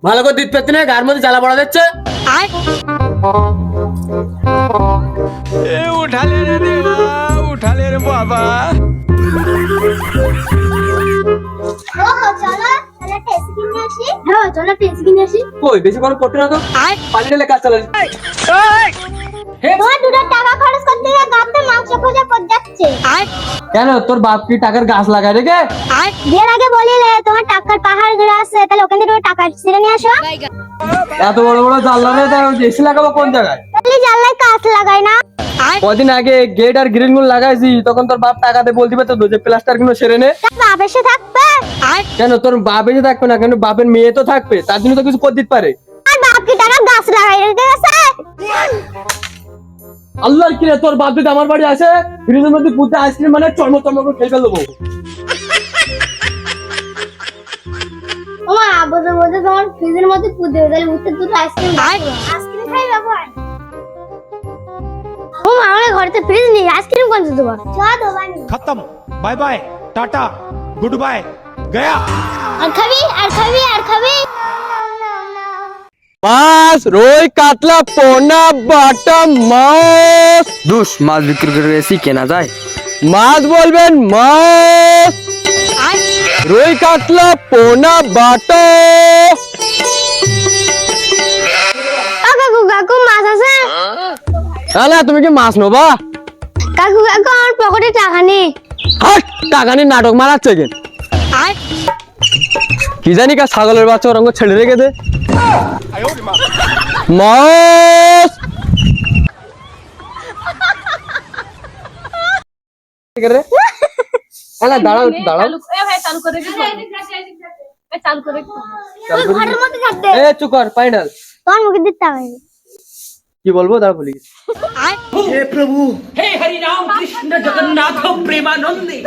ভালো করে দিতে পারছি না, গার মধ্যে জ্বালা পড়া যাচ্ছে। उठाले रे देवा, उठाले रे बाबा। কই বেশি কোনো পড়তে না তো, পানি ঢেলে কাজ চালাচ্ছি। কেন তোর বাপ কি টাকার গাছ লাগায় রেখে? বিয়ের আগে বলিলে তোমার টাকার পাহাড় ঘুরে আছে, তাহলে ওখান থেকে টাকা ছিঁড়ে নিয়ে আসো। এত বড় বড় জানলা রে, এসি লাগাবো কোন জায়গায়? তাহলে জানলায় কাঁচ লাগাই না। কদিন আগে গেট আর গ্রিল গুলো লাগাইছি, তখন তোর বাপ টাকাতে বলতে পারতো যে প্লাস্টার গুলো সেরে নে। তার বাপ এসে থাকবে। কেন তোর বাপ এসে থাকবে না, কেন বাপের মেয়ে তো থাকবে, তার জন্য তো কিছু করে দিতে পারে। আর বাপ কি টাকার গাছ লাগাই রেখে গেছে? আল্লাহর কি রে, তোর বাপ যদি আমার বাড়ি আসে, ফ্রিজের মধ্যে পুঁতে আইসক্রিম মানে চর্ম চর্ম করে খেয়ে ফেলবো। ওমা বলতে বলতে তোমার ফ্রিজের মধ্যে পুঁতে তাহলে উঠতে দুটো আইসক্রিম খাই বাবা। ওমা আমাদের ঘরেতে ফ্রিজ নেই, আইসক্রিম কোন দেবো? চা দোবানি खत्म, bye bye, tata, good bye, गया। আর খাবি আর খাবি আর খাবি। মাছ, রুই, কাতলা, পোনা, বাটা মাছ। দুস মাছ বিক্রি করে এসি কেনা যায়? মাছ বলবেন মাছ, রুই, কাতলা, পোনা, বাটা। কাকু কাকু মাছ আছে? না তুমি কি মাছ নেবা? কাকু কাকু আমার পকেটে টাকা নেই। হাট, টাকা নিয়ে নাটক মারাচ্ছে কেন? কি জানি কা ছাগলের বাচ্চা ওরঙ্গ ছেড়ে রেখে দে। মাছ দাঁড়াও দাঁড়াও, ঘরের মধ্যে থাকবে। চুপ কর, ফাইনাল। তোমার মুখে দিতে হবে। কি বলবো দাঁড়া বলি। हे हरि राम कृष्ण जगन्नाथ प्रेमानंदी।